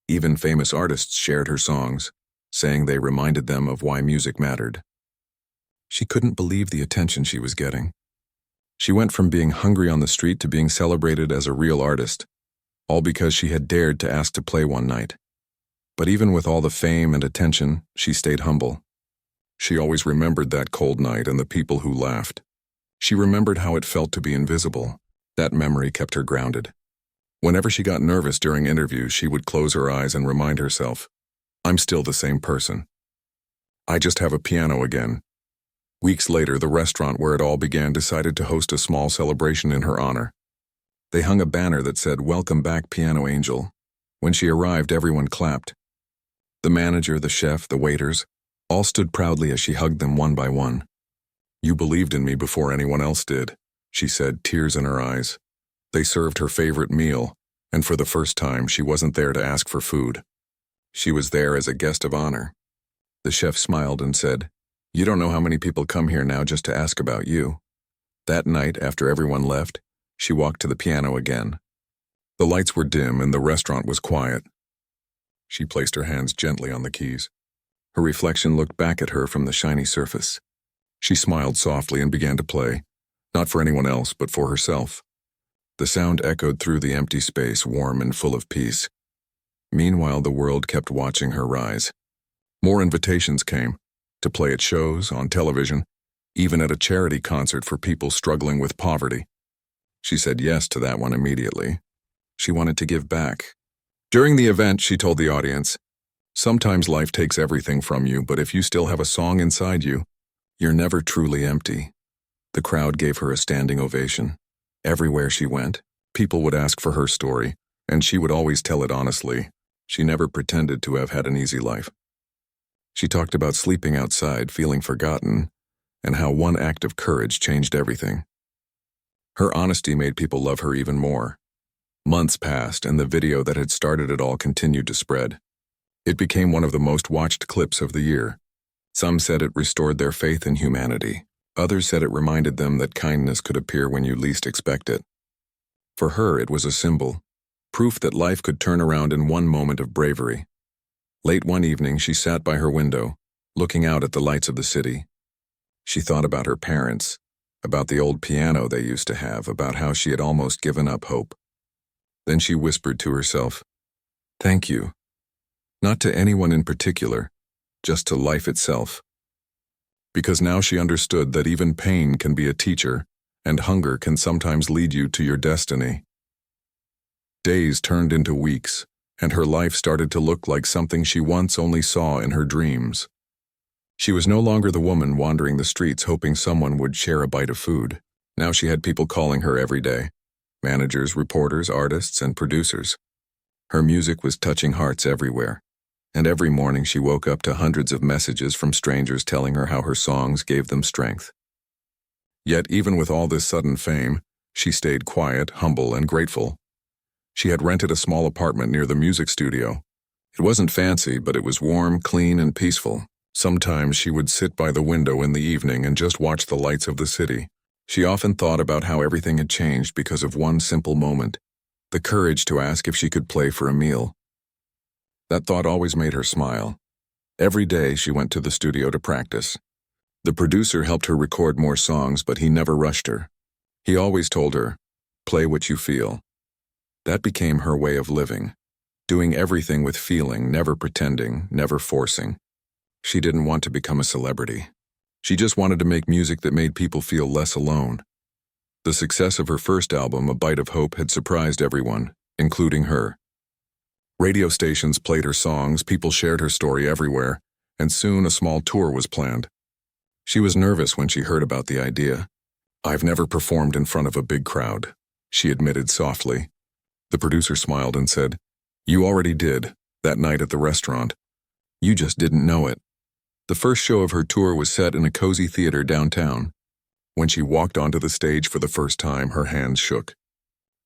Even famous artists shared her songs, saying they reminded them of why music mattered. She couldn't believe the attention she was getting. She went from being hungry on the street to being celebrated as a real artist, all because she had dared to ask to play one night. But even with all the fame and attention, she stayed humble. She always remembered that cold night and the people who laughed. She remembered how it felt to be invisible. That memory kept her grounded. Whenever she got nervous during interviews, she would close her eyes and remind herself, "I'm still the same person. I just have a piano again." Weeks later, the restaurant where it all began decided to host a small celebration in her honor. They hung a banner that said, "Welcome back, Piano Angel." When she arrived, everyone clapped. The manager, the chef, the waiters, all stood proudly as she hugged them one by one. "You believed in me before anyone else did," she said, tears in her eyes. They served her favorite meal, and for the first time, she wasn't there to ask for food. She was there as a guest of honor. The chef smiled and said, "You don't know how many people come here now just to ask about you." That night, after everyone left, she walked to the piano again. The lights were dim and the restaurant was quiet. She placed her hands gently on the keys. Her reflection looked back at her from the shiny surface. She smiled softly and began to play, not for anyone else, but for herself. The sound echoed through the empty space, warm and full of peace. Meanwhile, the world kept watching her rise. More invitations came, to play at shows, on television, even at a charity concert for people struggling with poverty. She said yes to that one immediately. She wanted to give back. During the event, she told the audience, "Sometimes life takes everything from you, but if you still have a song inside you, you're never truly empty." The crowd gave her a standing ovation. Everywhere she went, people would ask for her story, and she would always tell it honestly. She never pretended to have had an easy life. She talked about sleeping outside, feeling forgotten, and how one act of courage changed everything. Her honesty made people love her even more. Months passed, and the video that had started it all continued to spread. It became one of the most watched clips of the year. Some said it restored their faith in humanity. Others said it reminded them that kindness could appear when you least expect it. For her, it was a symbol, proof that life could turn around in one moment of bravery. Late one evening, she sat by her window, looking out at the lights of the city. She thought about her parents, about the old piano they used to have, about how she had almost given up hope. Then she whispered to herself, "Thank you." Not to anyone in particular, just to life itself. Because now she understood that even pain can be a teacher, and hunger can sometimes lead you to your destiny. Days turned into weeks, and her life started to look like something she once only saw in her dreams. She was no longer the woman wandering the streets hoping someone would share a bite of food. Now she had people calling her every day. Managers, reporters, artists, and producers. Her music was touching hearts everywhere. And every morning she woke up to hundreds of messages from strangers telling her how her songs gave them strength. Yet even with all this sudden fame, she stayed quiet, humble, and grateful. She had rented a small apartment near the music studio. It wasn't fancy, but it was warm, clean, and peaceful. Sometimes she would sit by the window in the evening and just watch the lights of the city. She often thought about how everything had changed because of one simple moment, the courage to ask if she could play for a meal. That thought always made her smile. Every day she went to the studio to practice. The producer helped her record more songs, but he never rushed her. He always told her, "Play what you feel." That became her way of living, doing everything with feeling, never pretending, never forcing. She didn't want to become a celebrity. She just wanted to make music that made people feel less alone. The success of her first album, A Bite of Hope, had surprised everyone, including her. Radio stations played her songs, people shared her story everywhere, and soon a small tour was planned. She was nervous when she heard about the idea. "I've never performed in front of a big crowd," she admitted softly. The producer smiled and said, "You already did, that night at the restaurant. You just didn't know it." The first show of her tour was set in a cozy theater downtown. When she walked onto the stage for the first time, her hands shook.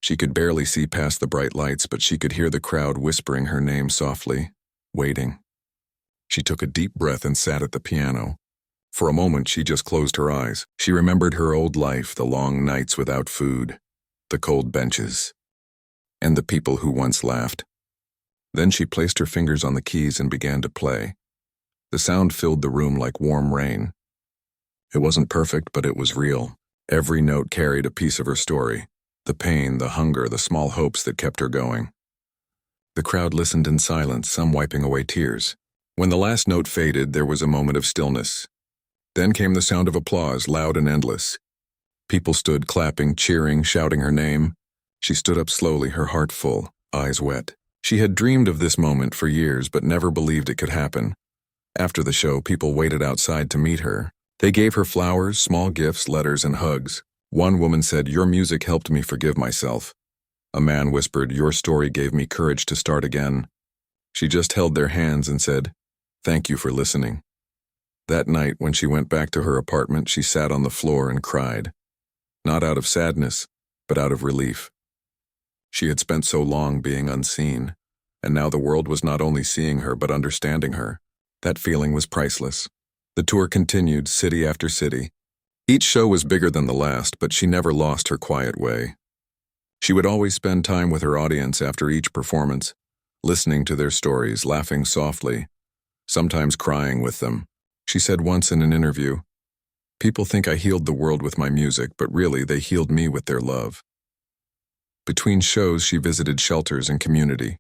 She could barely see past the bright lights, but she could hear the crowd whispering her name softly, waiting. She took a deep breath and sat at the piano. For a moment, she just closed her eyes. She remembered her old life, the long nights without food, the cold benches, and the people who once laughed. Then she placed her fingers on the keys and began to play. The sound filled the room like warm rain. It wasn't perfect, but it was real. Every note carried a piece of her story. The pain, the hunger, the small hopes that kept her going. The crowd listened in silence, some wiping away tears. When the last note faded, there was a moment of stillness. Then came the sound of applause, loud and endless. People stood clapping, cheering, shouting her name. She stood up slowly, her heart full, eyes wet. She had dreamed of this moment for years, but never believed it could happen. After the show, people waited outside to meet her. They gave her flowers, small gifts, letters, and hugs. One woman said, "Your music helped me forgive myself." A man whispered, "Your story gave me courage to start again." She just held their hands and said, "Thank you for listening." That night, when she went back to her apartment, she sat on the floor and cried. not out of sadness, but out of relief. She had spent so long being unseen, and now the world was not only seeing her but understanding her. That feeling was priceless. The tour continued, city after city. Each show was bigger than the last, but she never lost her quiet way. She would always spend time with her audience after each performance, listening to their stories, laughing softly, sometimes crying with them. She said once in an interview, "People think I healed the world with my music, but really they healed me with their love." Between shows, she visited shelters and community.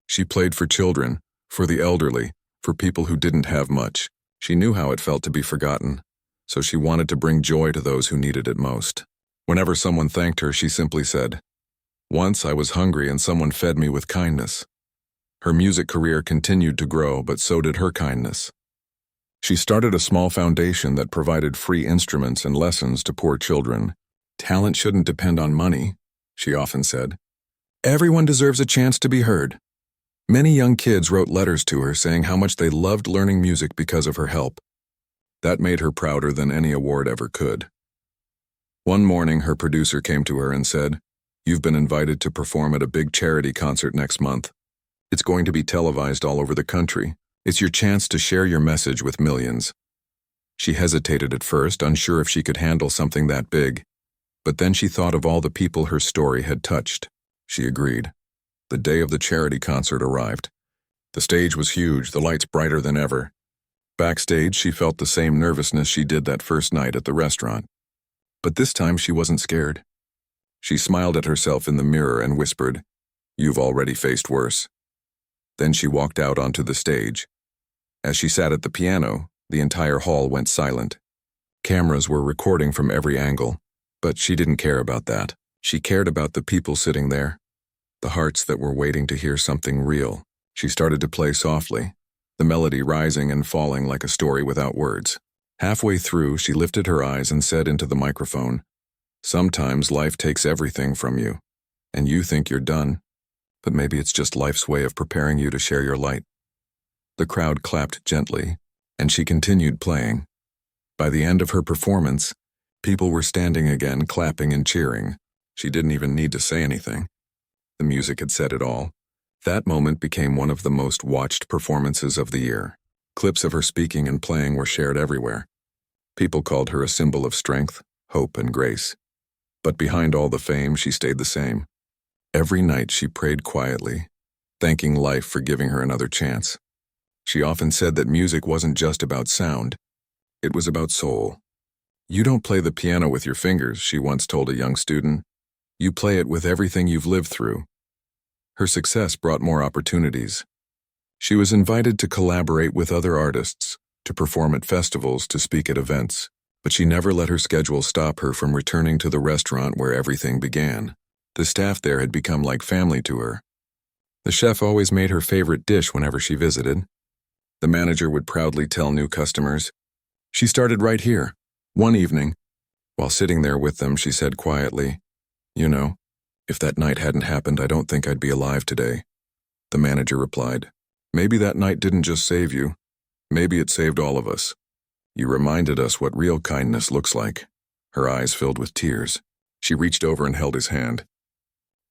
She played for children, for the elderly, for people who didn't have much. She knew how it felt to be forgotten, so she wanted to bring joy to those who needed it most. Whenever someone thanked her, she simply said, "Once I was hungry and someone fed me with kindness." Her music career continued to grow, but so did her kindness. She started a small foundation that provided free instruments and lessons to poor children. "Talent shouldn't depend on money," she often said. "Everyone deserves a chance to be heard." Many young kids wrote letters to her saying how much they loved learning music because of her help. That made her prouder than any award ever could. One morning, her producer came to her and said, "You've been invited to perform at a big charity concert next month. It's going to be televised all over the country. It's your chance to share your message with millions." She hesitated at first, unsure if she could handle something that big. But then she thought of all the people her story had touched. She agreed. The day of the charity concert arrived. The stage was huge, the lights brighter than ever. Backstage, she felt the same nervousness she did that first night at the restaurant. But this time she wasn't scared. She smiled at herself in the mirror and whispered, "You've already faced worse." Then she walked out onto the stage. As she sat at the piano, the entire hall went silent. Cameras were recording from every angle, but she didn't care about that. She cared about the people sitting there, the hearts that were waiting to hear something real. She started to play softly, the melody rising and falling like a story without words. Halfway through, she lifted her eyes and said into the microphone, "Sometimes life takes everything from you, and you think you're done, but maybe it's just life's way of preparing you to share your light." The crowd clapped gently, and she continued playing. By the end of her performance, people were standing again, clapping and cheering. She didn't even need to say anything. The music had said it all. That moment became one of the most watched performances of the year. Clips of her speaking and playing were shared everywhere. People called her a symbol of strength, hope, and grace. But behind all the fame, she stayed the same. Every night she prayed quietly, thanking life for giving her another chance. She often said that music wasn't just about sound, it was about soul. "You don't play the piano with your fingers," she once told a young student. "You play it with everything you've lived through." Her success brought more opportunities. She was invited to collaborate with other artists, to perform at festivals, to speak at events, but she never let her schedule stop her from returning to the restaurant where everything began. The staff there had become like family to her. The chef always made her favorite dish whenever she visited. The manager would proudly tell new customers, "She started right here." One evening, while sitting there with them, she said quietly, "You know, if that night hadn't happened, I don't think I'd be alive today." The manager replied, "Maybe that night didn't just save you. Maybe it saved all of us. You reminded us what real kindness looks like." Her eyes filled with tears. She reached over and held his hand.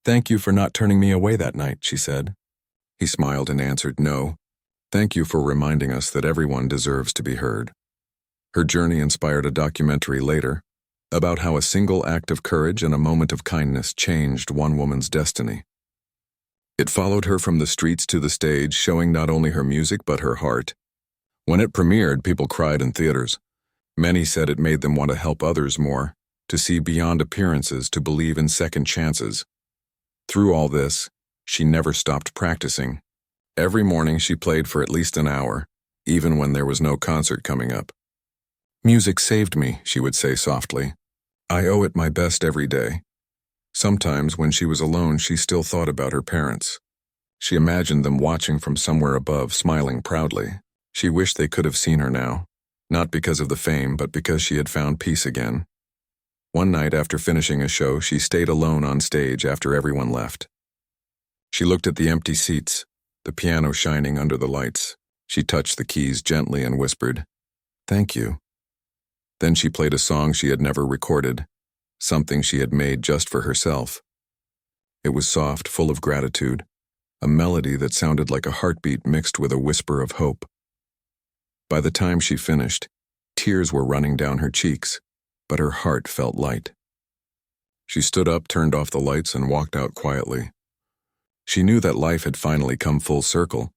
"Thank you for not turning me away that night," she said. He smiled and answered, "No, thank you for reminding us that everyone deserves to be heard." Her journey inspired a documentary later about how a single act of courage and a moment of kindness changed one woman's destiny. It followed her from the streets to the stage, showing not only her music but her heart. When it premiered, people cried in theaters. Many said it made them want to help others more, to see beyond appearances, to believe in second chances. Through all this, she never stopped practicing. Every morning she played for at least an hour, even when there was no concert coming up. "Music saved me," she would say softly. "I owe it my best every day." Sometimes, when she was alone, she still thought about her parents. She imagined them watching from somewhere above, smiling proudly. She wished they could have seen her now, not because of the fame, but because she had found peace again. One night after finishing a show, she stayed alone on stage after everyone left. She looked at the empty seats, the piano shining under the lights. She touched the keys gently and whispered, "Thank you." Then she played a song she had never recorded, something she had made just for herself. It was soft, full of gratitude, a melody that sounded like a heartbeat mixed with a whisper of hope. By the time she finished, tears were running down her cheeks, but her heart felt light. She stood up, turned off the lights, and walked out quietly. She knew that life had finally come full circle,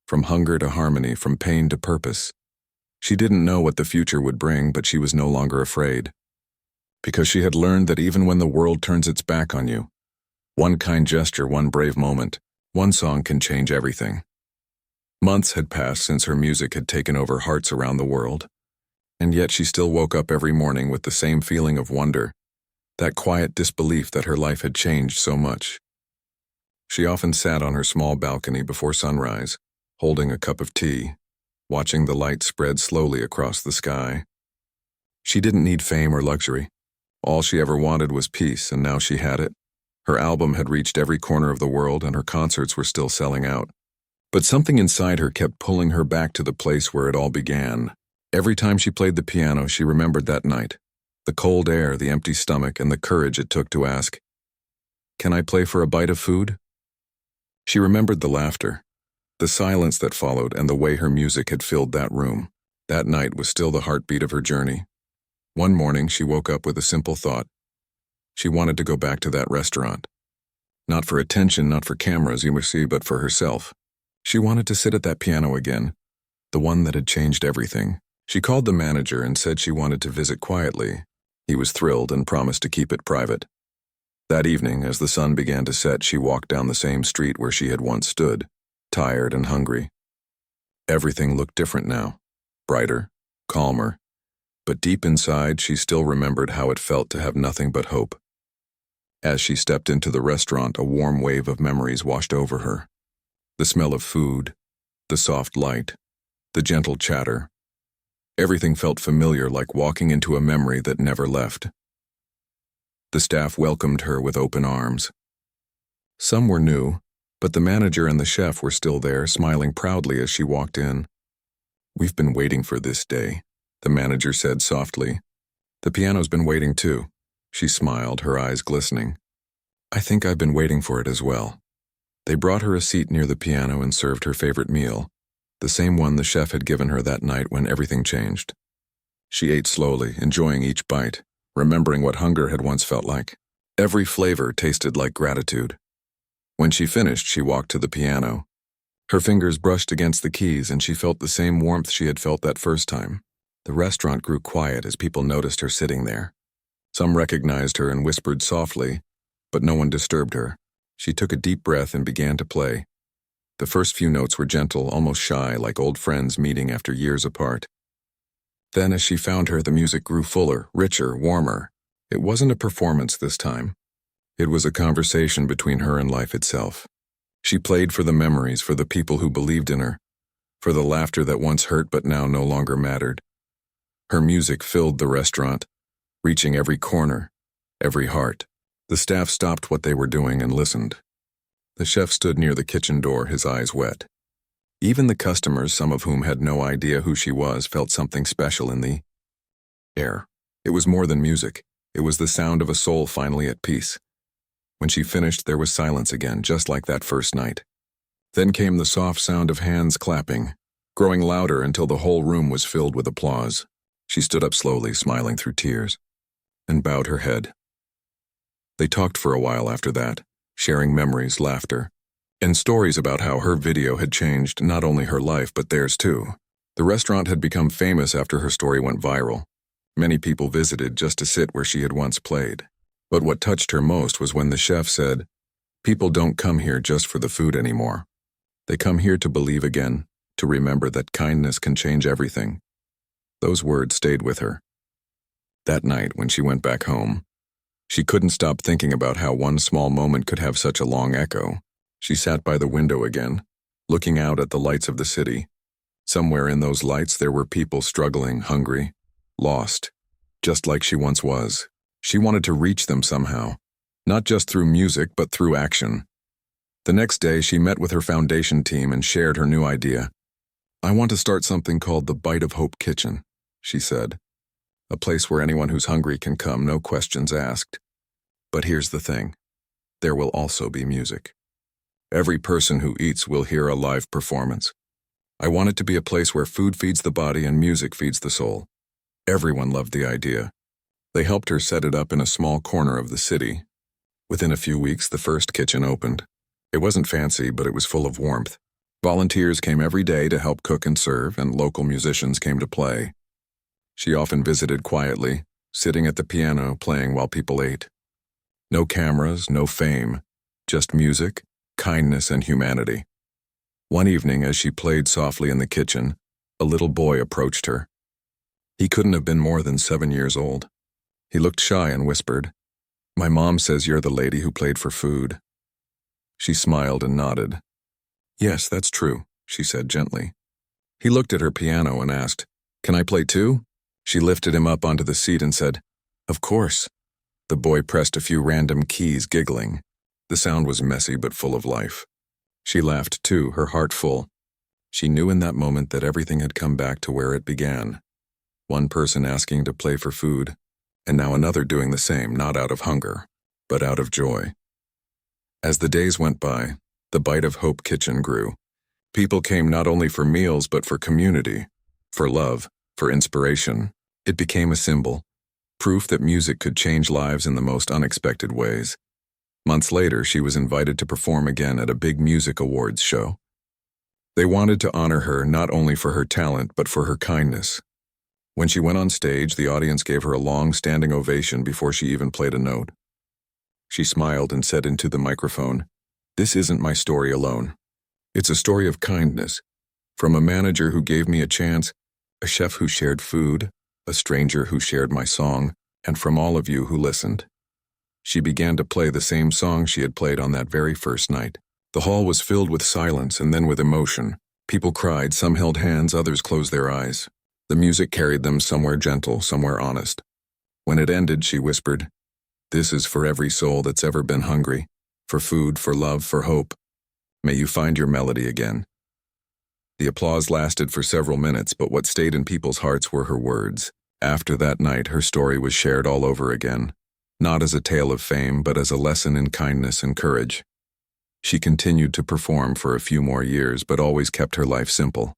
from hunger to harmony, from pain to purpose. She didn't know what the future would bring, but she was no longer afraid. Because she had learned that even when the world turns its back on you, one kind gesture, one brave moment, one song can change everything. Months had passed since her music had taken over hearts around the world, and yet she still woke up every morning with the same feeling of wonder, that quiet disbelief that her life had changed so much. She often sat on her small balcony before sunrise, holding a cup of tea, watching the light spread slowly across the sky. She didn't need fame or luxury. All she ever wanted was peace, and now she had it. Her album had reached every corner of the world, and her concerts were still selling out. But something inside her kept pulling her back to the place where it all began. Every time she played the piano, she remembered that night, the cold air, the empty stomach, and the courage it took to ask, "Can I play for a bite of food?" She remembered the laughter, the silence that followed, and the way her music had filled that room. That night was still the heartbeat of her journey. One morning, she woke up with a simple thought. She wanted to go back to that restaurant. Not for attention, not for cameras, you must see, but for herself. She wanted to sit at that piano again, the one that had changed everything. She called the manager and said she wanted to visit quietly. He was thrilled and promised to keep it private. That evening, as the sun began to set, she walked down the same street where she had once stood, tired and hungry. Everything looked different now, brighter, calmer, but deep inside she still remembered how it felt to have nothing but hope. As she stepped into the restaurant, a warm wave of memories washed over her. The smell of food, the soft light, the gentle chatter. Everything felt familiar, like walking into a memory that never left. The staff welcomed her with open arms. Some were new, but the manager and the chef were still there, smiling proudly as she walked in. "We've been waiting for this day," the manager said softly. "The piano's been waiting too." She smiled, her eyes glistening. "I think I've been waiting for it as well." They brought her a seat near the piano and served her favorite meal, the same one the chef had given her that night when everything changed. She ate slowly, enjoying each bite, remembering what hunger had once felt like. Every flavor tasted like gratitude. When she finished, she walked to the piano. Her fingers brushed against the keys, and she felt the same warmth she had felt that first time. The restaurant grew quiet as people noticed her sitting there. Some recognized her and whispered softly, but no one disturbed her. She took a deep breath and began to play. The first few notes were gentle, almost shy, like old friends meeting after years apart. Then, as she found her, the music grew fuller, richer, warmer. It wasn't a performance this time. It was a conversation between her and life itself. She played for the memories, for the people who believed in her, for the laughter that once hurt but now no longer mattered. Her music filled the restaurant, reaching every corner, every heart. The staff stopped what they were doing and listened. The chef stood near the kitchen door, his eyes wet. Even the customers, some of whom had no idea who she was, felt something special in the air. It was more than music. It was the sound of a soul finally at peace. When she finished, there was silence again, just like that first night. Then came the soft sound of hands clapping, growing louder until the whole room was filled with applause. She stood up slowly, smiling through tears, and bowed her head. They talked for a while after that, sharing memories, laughter, and stories about how her video had changed not only her life but theirs too. The restaurant had become famous after her story went viral. Many people visited just to sit where she had once played. But what touched her most was when the chef said, "People don't come here just for the food anymore. They come here to believe again, to remember that kindness can change everything." Those words stayed with her. That night, when she went back home, she couldn't stop thinking about how one small moment could have such a long echo. She sat by the window again, looking out at the lights of the city. Somewhere in those lights there were people struggling, hungry, lost, just like she once was. She wanted to reach them somehow, not just through music but through action. The next day she met with her foundation team and shared her new idea. "I want to start something called the Bite of Hope Kitchen," she said. a place where anyone who's hungry can come, no questions asked. But here's the thing. There will also be music. Every person who eats will hear a live performance. I want it to be a place where food feeds the body and music feeds the soul. Everyone loved the idea. They helped her set it up in a small corner of the city. Within a few weeks, the first kitchen opened. It wasn't fancy, but it was full of warmth. Volunteers came every day to help cook and serve, and local musicians came to play. She often visited quietly, sitting at the piano playing while people ate. No cameras, no fame, just music, kindness, and humanity. One evening, as she played softly in the kitchen, a little boy approached her. He couldn't have been more than 7 years old. He looked shy and whispered, "My mom says you're the lady who played for food." She smiled and nodded. "Yes, that's true," she said gently. He looked at her piano and asked, "Can I play too?" She lifted him up onto the seat and said, "Of course." The boy pressed a few random keys, giggling. The sound was messy but full of life. She laughed too, her heart full. She knew in that moment that everything had come back to where it began. One person asking to play for food, and now another doing the same, not out of hunger, but out of joy. As the days went by, the Bite of Hope kitchen grew. People came not only for meals but for community, for love, for inspiration. It became a symbol, proof that music could change lives in the most unexpected ways. Months later, she was invited to perform again at a big music awards show. They wanted to honor her not only for her talent but for her kindness. When she went on stage, the audience gave her a long standing ovation before she even played a note. She smiled and said into the microphone, "This isn't my story alone. It's a story of kindness, from a manager who gave me a chance, a chef who shared food, a stranger who shared my song, and from all of you who listened." She began to play the same song she had played on that very first night. The hall was filled with silence and then with emotion. People cried, some held hands, others closed their eyes. The music carried them somewhere gentle, somewhere honest. When it ended, she whispered, "This is for every soul that's ever been hungry, for food, for love, for hope. May you find your melody again." The applause lasted for several minutes, but what stayed in people's hearts were her words. After that night, her story was shared all over again, not as a tale of fame, but as a lesson in kindness and courage. She continued to perform for a few more years, but always kept her life simple.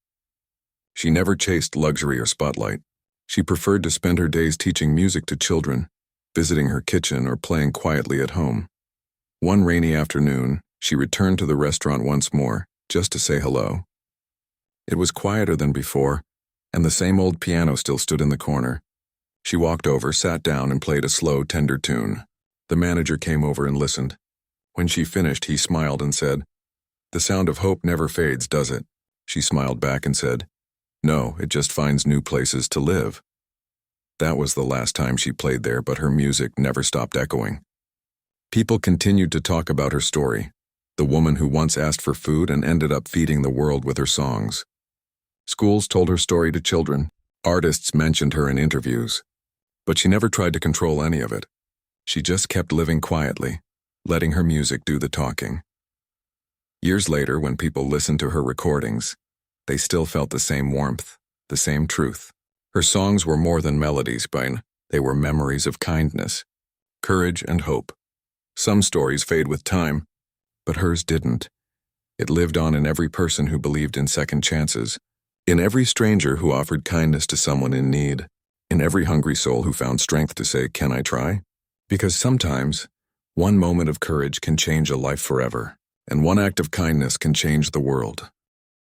She never chased luxury or spotlight. She preferred to spend her days teaching music to children, visiting her kitchen, or playing quietly at home. One rainy afternoon, she returned to the restaurant once more, just to say hello. It was quieter than before, and the same old piano still stood in the corner. She walked over, sat down, and played a slow, tender tune. The manager came over and listened. When she finished, he smiled and said, "The sound of hope never fades, does it?" She smiled back and said, "No, it just finds new places to live." That was the last time she played there, but her music never stopped echoing. People continued to talk about her story, the woman who once asked for food and ended up feeding the world with her songs. Schools told her story to children. Artists mentioned her in interviews. But she never tried to control any of it. She just kept living quietly, letting her music do the talking. Years later, when people listened to her recordings, they still felt the same warmth, the same truth. Her songs were more than melodies, they were memories of kindness, courage, and hope. Some stories fade with time, but hers didn't. It lived on in every person who believed in second chances, in every stranger who offered kindness to someone in need, in every hungry soul who found strength to say, "Can I try?" Because sometimes, one moment of courage can change a life forever, and one act of kindness can change the world.